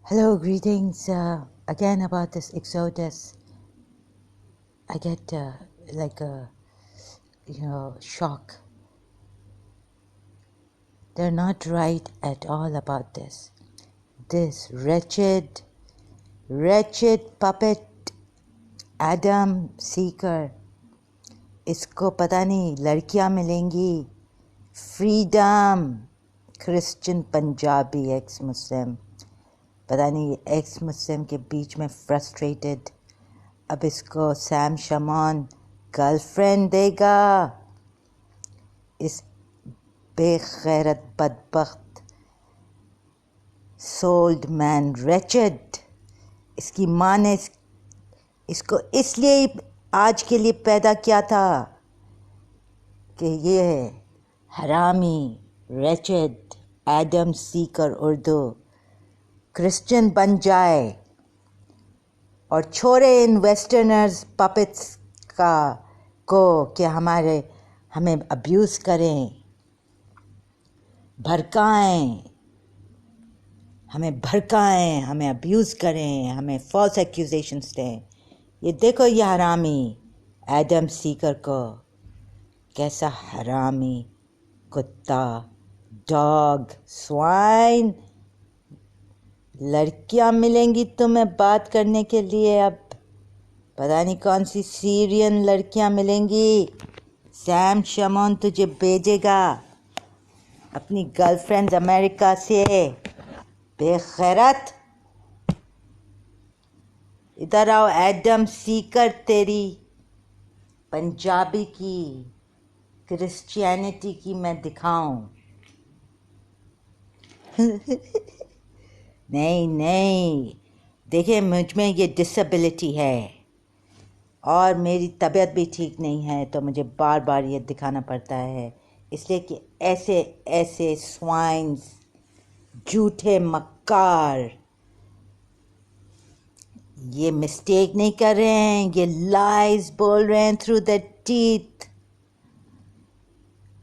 Hello, greetings. Again about this Exodus. I get like a shock. They're not right at all about this. This wretched puppet Adam Seeker. इसको पता नहीं लड़कियां मिलेंगी. Freedom. Christian Punjabi ex-Muslim. पता नहीं x मुस्लिम के बीच में frustrated. अब इसको सैम शमॉन गर्लफ्रेंड देगा. इस बेगैरत बदबख्त सोल्ड मैन रेचेड. इसकी माँ ने इसको इसलिए आज के लिए पैदा किया था कि ये हरामी wretched Adam Sikar Urdu Christian बन जाए और छोड़े इन वेस्टर्नर्स पपेट्स को कि हमें अब्यूज़ करें, भड़काएं, हमें अब्यूज़ करें, हमें फॉल्स एक्यूजेशंस दें. ये देखो ये हरामी एडम सीकर को, कैसा हरामी कुत्ता, डॉग, स्वाइन. लड़कियां मिलेंगी तुम्हें बात करने के लिए. अब पता नहीं कौन सी सीरियन लड़कियां मिलेंगी. सैम शमॉन तुझे भेजेगा अपनी गर्लफ्रेंड अमेरिका से. बेगैरत. इधर आओ एडम सीकर. तेरी पंजाबी की क्रिश्चियनिटी की मैं दिखाऊं. नहीं, देखिए मुझ में ये डिसेबिलिटी है और मेरी तबीयत भी ठीक नहीं है, तो मुझे बार बार ये दिखाना पड़ता है, इसलिए कि ऐसे स्वाइन्स, झूठे मक्कार ये मिस्टेक नहीं कर रहे हैं, ये लाइज बोल रहे हैं थ्रू द टीथ.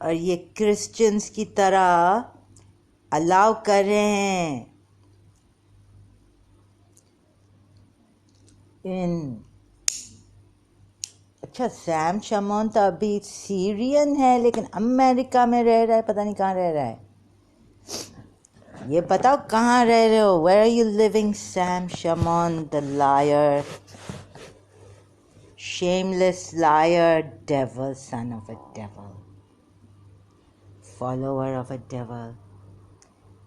और ये क्रिश्चियंस की तरह अलाउ कर रहे हैं अच्छा सैम शमॉन तो अभी सीरियन है लेकिन अमेरिका में रह रहा है. पता नहीं कहाँ रह रहा है. ये बताओ कहाँ रह रहे हो. Where are you living Sam शमॉन the liar, shameless liar, devil, son of a devil, follower of a devil.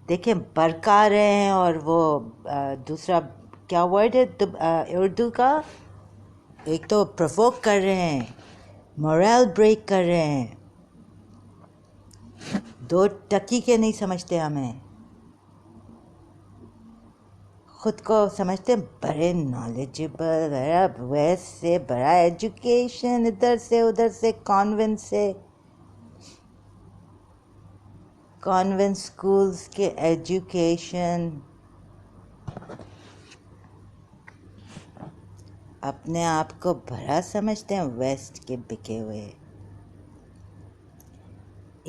देखें बरका रहे हैं. और वो दूसरा क्या वर्ड है उर्दू का, एक तो प्रोवोक कर रहे हैं, मोरल ब्रेक कर रहे हैं. दो टकी के नहीं समझते हमें. खुद को समझते बड़े नॉलेजेबल, बड़ा वेस्ट से, बड़ा एजुकेशन, इधर से उधर से, कॉन्वेंट स्कूल्स के एजुकेशन. अपने आप को बड़ा समझते हैं वेस्ट के बिके हुए.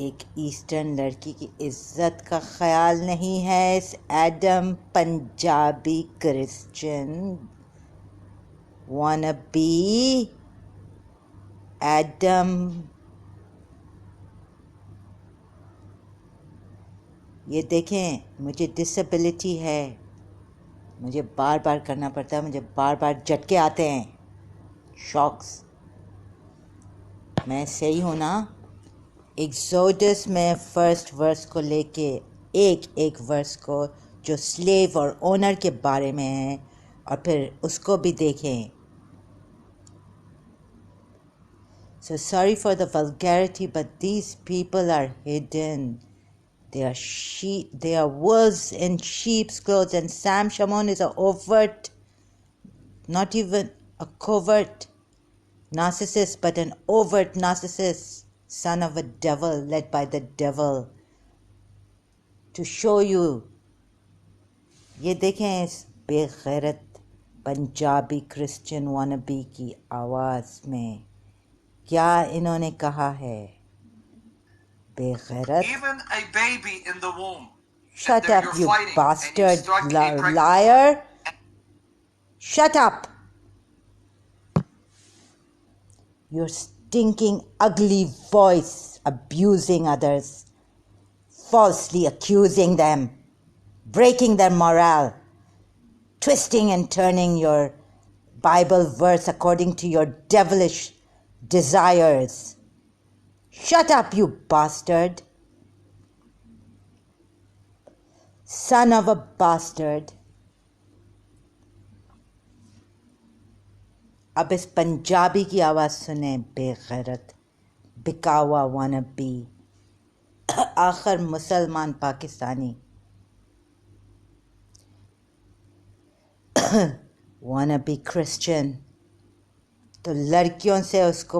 एक ईस्टर्न लड़की की इज्जत का ख्याल नहीं है इस Adam Punjabi Christian wannabe Adam. ये देखें मुझे डिसेबिलिटी है, मुझे बार बार करना पड़ता है, मुझे बार बार झटके आते हैं, शॉक्स. मैं सही हूँ ना. एक्सोडस में फर्स्ट वर्स को लेके एक वर्स को जो स्लेव और ओनर के बारे में है और फिर उसको भी देखें. So sorry for the vulgarity, but these people are hidden. They are wolves in sheep's clothes, and Sam Shamoun is a overt, not even a covert narcissist, but an overt narcissist, son of a devil, led by the devil. To show you, ये देखें इस बेगैरत Punjabi Christian वानबी की आवाज़ में क्या इन्होंने कहा है. बेगैरत. Even a baby in the womb Shut up, you bastard liar. Shut up. Your stinking, ugly voice abusing others, falsely accusing them, breaking their morale, twisting and turning your Bible verse according to your devilish desires. Shut up, you bastard. Son of a bastard. अब इस पंजाबी की आवाज़ सुने बेगैरत बिकावा वानबी आखिर मुसलमान Pakistani वानबी Christian तो लड़कियों से उसको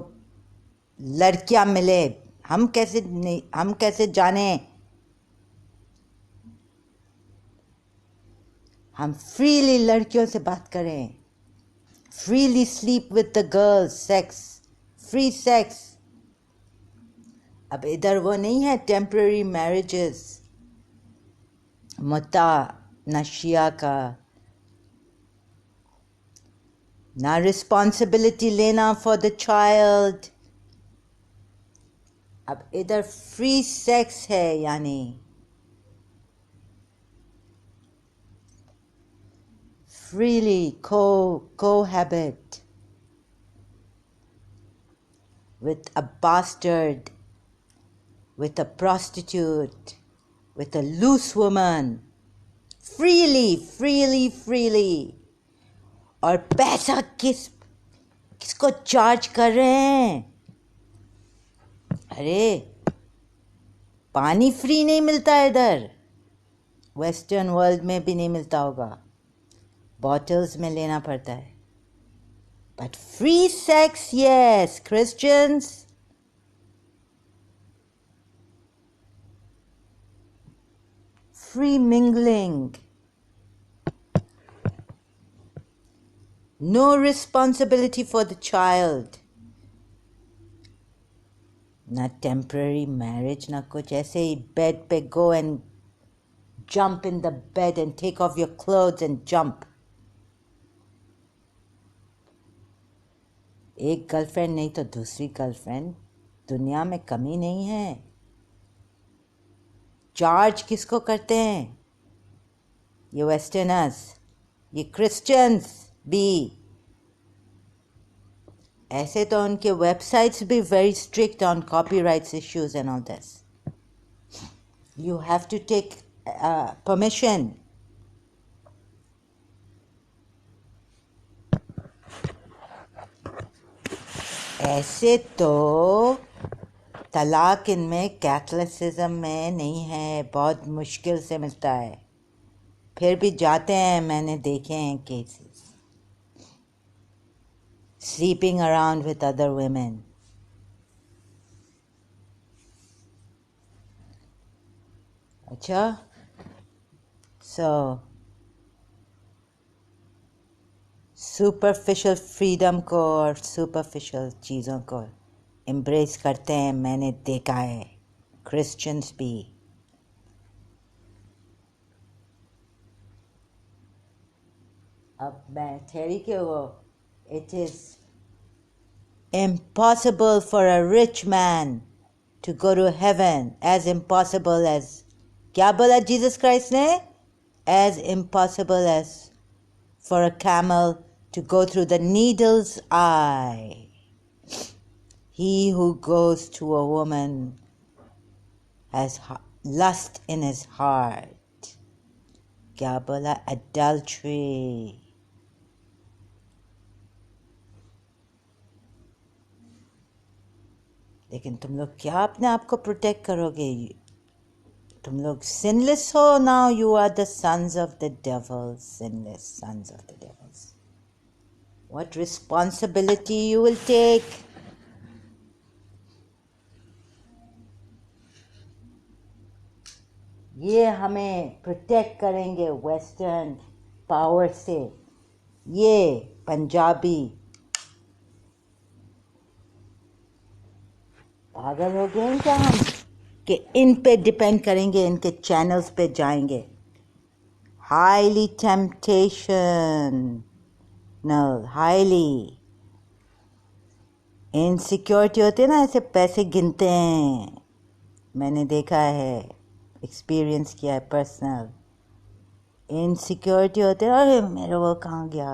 लड़कियां मिले हम कैसे जाने हम फ्रीली लड़कियों से बात करें freely sleep with the girls sex free sex अब इधर वो नहीं है temporary marriages मुता नशिया का ना responsibility लेना for the child अब इधर free sex है यानी freely cohabit with a bastard, with a prostitute, with a loose woman, freely. और पैसा किसको चार्ज कर रहे हैं? अरे पानी फ्री नहीं मिलता इधर, वेस्टर्न वर्ल्ड में भी नहीं मिलता होगा, बॉटल्स में लेना पड़ता है. But free sex, yes, Christians. Free mingling. No responsibility for the child. Not temporary marriage, na kuch aise hi bed pe go and jump in the bed and take off your clothes and jump. एक girlfriend नहीं तो दूसरी girlfriend दुनिया में कमी नहीं है. Charge किसको करते हैं? ये वेस्टर्नर्स, ये क्रिश्चियंस भी. ऐसे तो उनके वेबसाइट्स भी very strict on copyrights issues and all this. You have to take permission. ऐसे तो तलाक इनमें कैथलिसिज्म में नहीं है, बहुत मुश्किल से मिलता है, फिर भी जाते हैं. मैंने देखे हैं cases, sleeping around with other women. अच्छा, so सुपरफिशियल फ्रीडम को और सुपरफिशियल चीज़ों को एम्ब्रेस करते हैं. मैंने देखा है क्रिश्चियंस भी. अब मैं ठहरी के वो it is impossible for a rich man to go to heaven, as impossible as क्या बोला जीसस क्राइस्ट ने? As impossible as for a camel to go through the needle's eye. He who goes to a woman has lust in his heart. क्या बोला? Adultery. लेकिन तुम लोग क्या अपने आप को प्रोटेक्ट करोगे? तुम लोग sinless हो. Now you are the sons of the devil, sinless sons of the devils. What responsibility you will take? ये हमें प्रोटेक्ट करेंगे वेस्टर्न पावर से. ये पंजाबी पागल हो गए हैं क्या हम? کہ ان پہ ڈپینڈ کریں گے, ان کے چینلز پہ جائیں گے. ہائیلی ٹیمپٹیشن ہائیلی انسیکیورٹی ہوتی ہے نا, ایسے پیسے گنتے ہیں, میں نے دیکھا ہے, ایکسپیرئنس کیا ہے پرسنل. انسیکیورٹی ہوتی ہے, ارے میرا وہ کہاں گیا,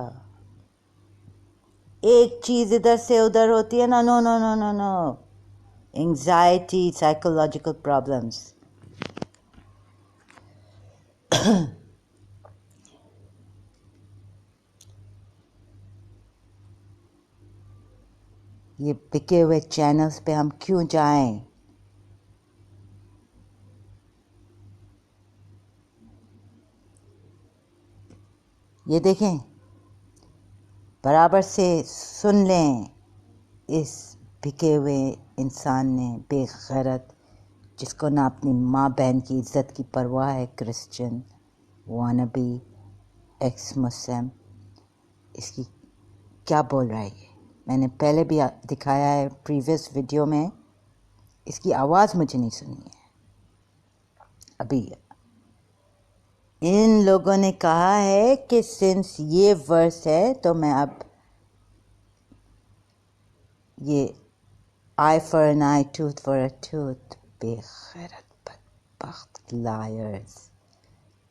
ایک چیز ادھر سے ادھر ہوتی ہے نا, نو نو نو نو نو, انگزائٹی, سائیکولوجیکل پرابلمس. یہ بکے ہوئے چینلز پہ ہم کیوں جائیں؟ یہ دیکھیں, برابر سے سن لیں اس بکے ہوئے انسان نے, بے غیرت, جس کو نہ اپنی ماں بہن کی عزت کی پرواہ ہے, کرسچن وانبی ایکس مسلم, اس کی کیا بول رہا ہے یہ. میں نے پہلے بھی دکھایا ہے پریویس ویڈیو میں, اس کی آواز مجھے نہیں سنی ہے ابھی. ان لوگوں نے کہا ہے کہ سنس یہ ورس ہے تو میں اب یہ eye for an eye, tooth for a tooth. بے غیرت بدبخت لائرز.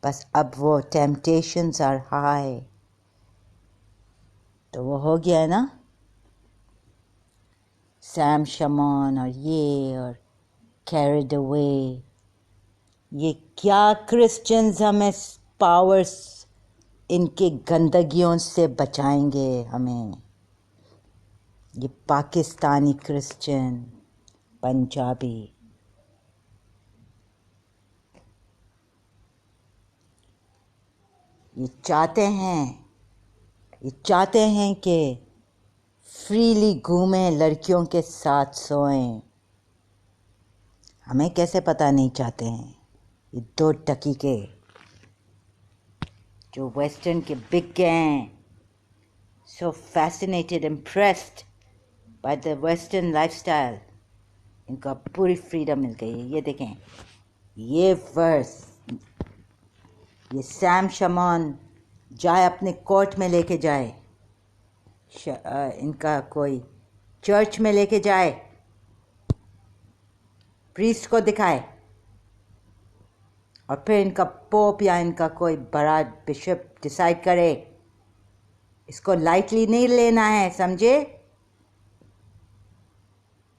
بس اب وہ ٹیمپٹیشنز آر ہائی, تو وہ ہو گیا ہے نا, سیم شمون اور یہ اور کیریڈ اوے. یہ کیا کرسچنز ہمیں پاورز ان کے گندگیوں سے بچائیں گے ہمیں. یہ پاکستانی کرسچن, پنجابی, یہ چاہتے ہیں کہ فریلی گھومیں, لڑکیوں کے ساتھ سوئیں. ہمیں کیسے پتہ نہیں چاہتے ہیں یہ دو ٹکی کے جو ویسٹرن کے بک گئے ہیں, so fascinated, impressed by the western lifestyle, ان کو پوری فریڈم مل گئی ہے. یہ دیکھیں یہ ورس, یہ سیم شمون جائے اپنے کورٹ میں لے کے جائے, ان کا کوئی چرچ میں لے کے جائے, پریسٹ کو دکھائے, اور پھر ان کا پوپ یا ان کا کوئی بڑا بشپ ڈیسائیڈ کرے. اس کو لائٹلی نہیں لینا ہے, سمجھے.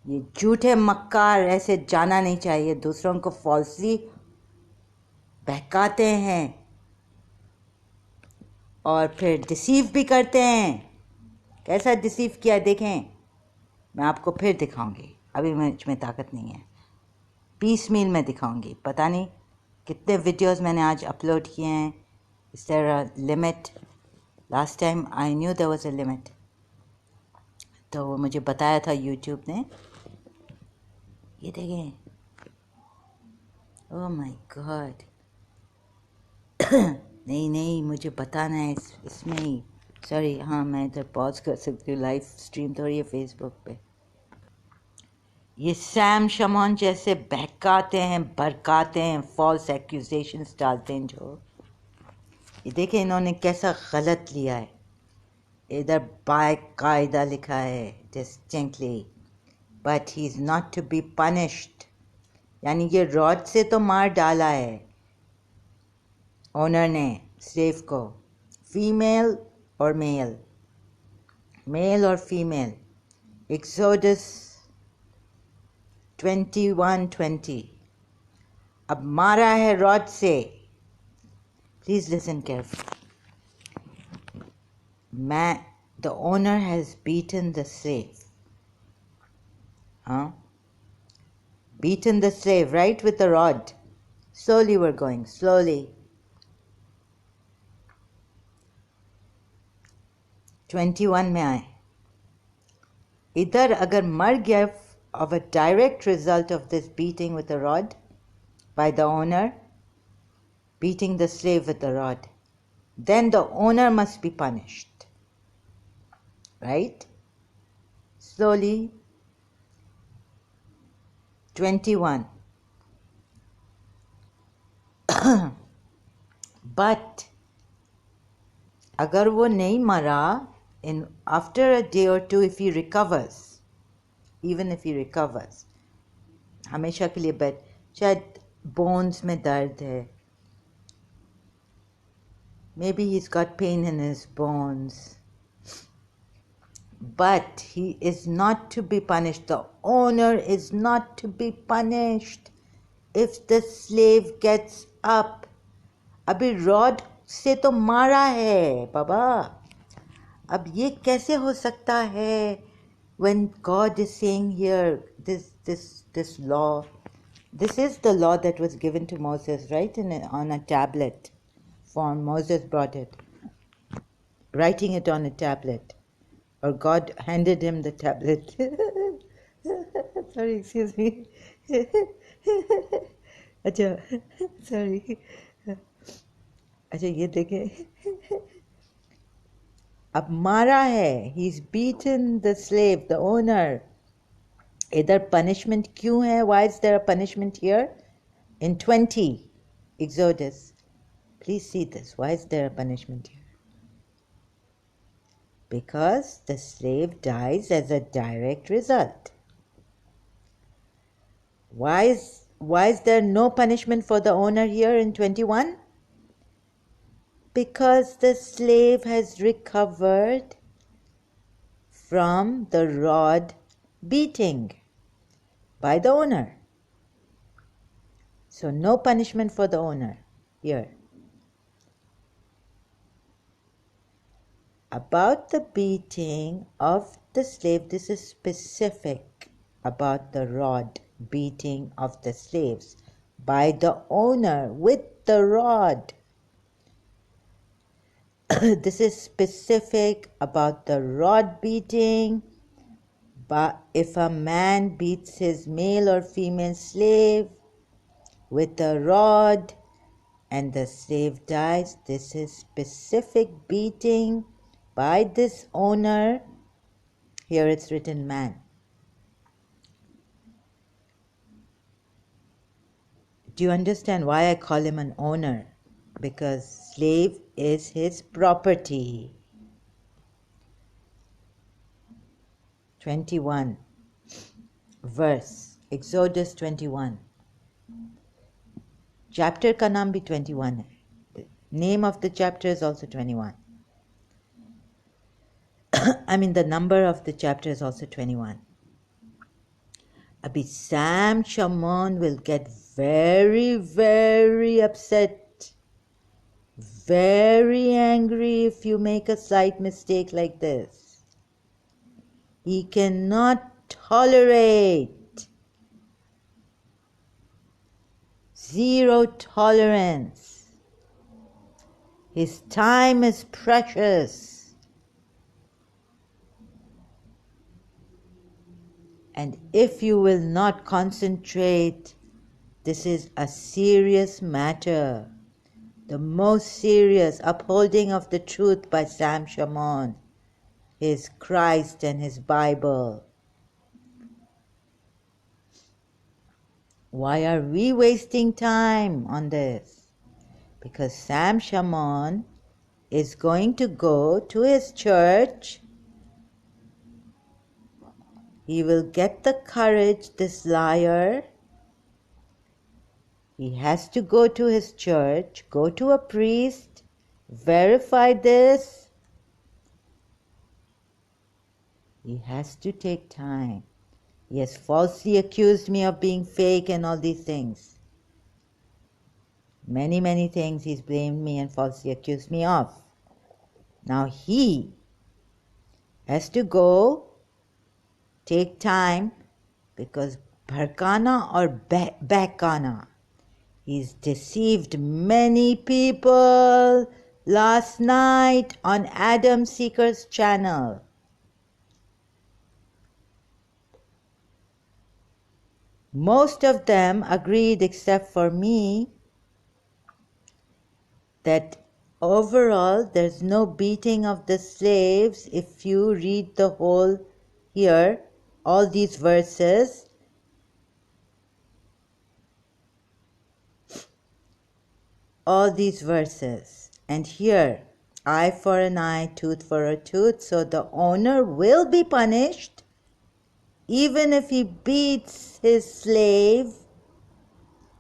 یہ جھوٹے مکار ایسے جانا نہیں چاہیے, دوسروں کو فالسلی بہکاتے ہیں اور پھر ڈسیو بھی کرتے ہیں. کیسا ڈسیو کیا دیکھیں, میں آپ کو پھر دکھاؤں گی, ابھی مجھ میں طاقت نہیں ہے, پیس میل میں دکھاؤں گی. پتہ نہیں کتنے ویڈیوز میں نے آج اپلوڈ کیے ہیں. اس طرح limit, last time I knew there was a limit, تو وہ مجھے بتایا تھا یوٹیوب نے. یہ دیکھیں, او مائی گاڈ, نہیں مجھے بتانا ہے اس میں ہی. سوری, ہاں میں ادھر پاز کر سکتی ہوں, لائف اسٹریم تھوڑی ہے فیس بک پہ. یہ سیم شمون جیسے بہکاتے ہیں, برکاتے ہیں, فالس ایکوزیشنز ڈالتے ہیں جو. یہ دیکھیں انہوں نے کیسا غلط لیا ہے. ادھر باقاعدہ لکھا ہے distinctly, but he is not to be punished. یعنی یہ راڈ سے تو مار ڈالا ہے اونر نے سلیو کو, فیمیل اور میل اور فیمیل. ایکسوڈس 21:20. اب مارا ہے راڈ سے. Please listen carefully. The owner has beaten the slave. Beaten the slave, right, with the rod. Slowly we're going, slowly. 21 میں آئے. ادھر اگر مر گیا of a direct result of this beating with a rod by the owner, beating the slave with the rod, then the owner must be punished. Right? Slowly. 21. But agar wo nahi mara, after a day or two, if he recovers, even if he recovers, हमेशा के लिए बैठ, शायद bones में दर्द है, maybe he's got pain in his bones, but he is not to be punished. The owner is not to be punished if the slave gets up. अभी rod से तो मारा है बाबा, अब ये कैसे हो सकता है? When God is saying here, this law, this is the law that was given to Moses, right? On a tablet form. Moses brought it, writing it on a tablet, or God handed him the tablet. Sorry, excuse me. अच्छा, sorry. अच्छा ये देखें, अब मारा है, he's beaten the slave, the owner. इधर punishment क्यों है? Why is there a punishment here? In 20, Exodus. Please see this. Why is there a punishment here? Because the slave dies as a direct result. Why is there no punishment for the owner here in 21? Because the slave has recovered from the rod beating by the owner. So no punishment for the owner here. About the beating of the slave, this is specific about the rod beating of the slaves by the owner with the rod. This is specific about the rod beating. But if a man beats his male or female slave with a rod and the slave dies, this is specific beating by this owner. Here it's written man. Do you understand why I call him an owner? Because slave is his property. 21 verse, Exodus 21. Chapter का नाम भी 21 है. The name of the chapter is also 21. I mean, the number of the chapter is also 21. Abhi Sam Shamoun will get very, very upset, very angry if you make a slight mistake like this. He cannot tolerate, zero tolerance. His time is precious. And if you will not concentrate, this is a serious matter. The most serious upholding of the truth by Sam Shamoun, his Christ and his Bible. Why are we wasting time on this? Because Sam Shamoun is going to go to his church. He will get the courage, this liar. He has to go to his church, go to a priest, verify this. He has to take time. He has falsely accused me of being fake and all these things. Many, many things he's blamed me and falsely accused me of. Now he has to go, take time, because bharkana or behkana, he's deceived many people last night on Adam Seeker's channel. Most of them agreed, except for me, that overall there's no beating of the slaves. If you read the whole here, all these verses, all these verses, and here, eye for an eye, tooth for a tooth, so the owner will be punished even if he beats his slave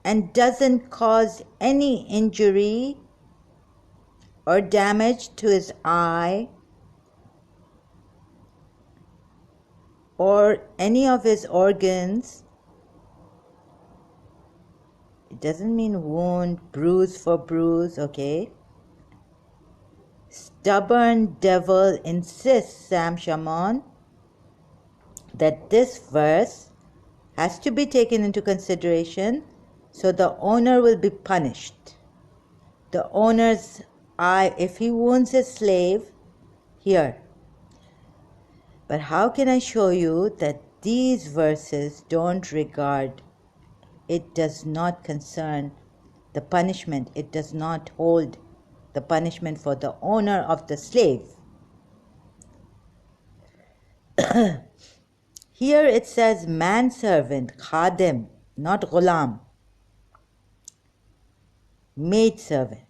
and doesn't cause any injury or damage to his eye or any of his organs. It doesn't mean wound, bruise for bruise, okay? Stubborn devil insists, Sam Shamoun, that this verse has to be taken into consideration, so the owner will be punished. The owner's eye, if he wounds his slave, here. But how can I show you that these verses don't regard, it does not concern the punishment, it does not hold the punishment for the owner of the slave. Here it says manservant, khadim, not ghulam, maidservant.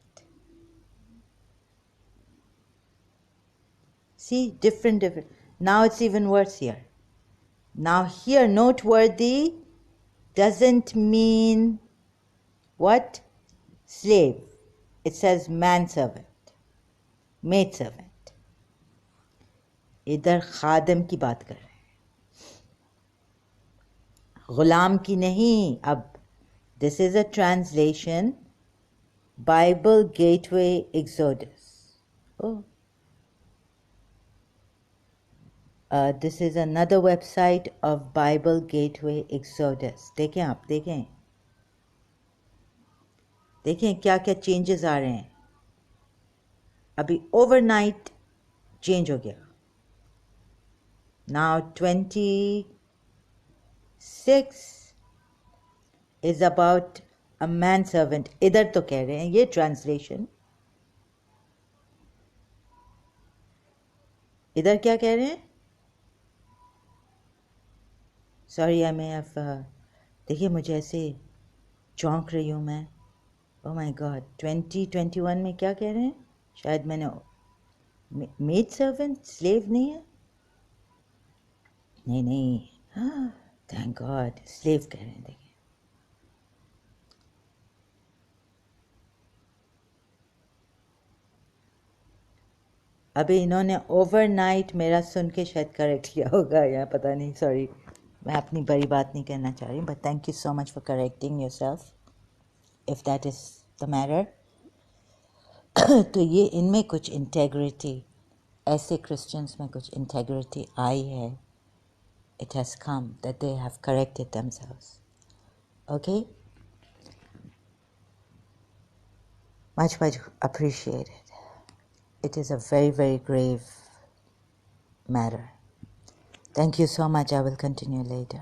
See, different. Now it's even worse here. Now here, noteworthy doesn't mean what? Slave. It says manservant, maidservant. ادھر خادم کی بات کر رہے ہیں, غلام کی نہیں. اب this is a translation, Bible Gateway Exodus. Oh. This is another website of Bible Gateway Exodus. دیکھیں آپ, دیکھیں کیا کیا چینجز آ رہے ہیں. ابھی اوور نائٹ چینج ہو گیا. Now 26 is about a manservant. ادھر تو کہہ رہے ہیں یہ ٹرانسلیشن. ادھر کیا کہہ رہے ہیں؟ سوری آئی مے ہیو, دیکھیے مجھے ایسے چونک رہی ہوں میں. او مائی گاڈ, 2021 میں کیا کہہ رہے ہیں؟ شاید میں نے میڈ سرونٹ, سلیو نہیں ہے, نہیں, تھینک گاڈ, سلیو کہہ رہے ہیں. دیکھیں ابھی انہوں نے اوور نائٹ میرا سن کے شاید کریکٹ کیا ہوگا یا پتہ نہیں. سوری, میں اپنی بڑی بات نہیں کہنا چاہ رہی ہوں, but thank you so much for correcting your self if that is the matter. تو یہ ان میں کچھ انٹیگریٹی, ایسے کرسچنس میں کچھ انٹیگریٹی آئی ہے. It has come that they have corrected them selves. Okay, much appreciated. It is a very, very grave matter. Thank you so much. I will continue later.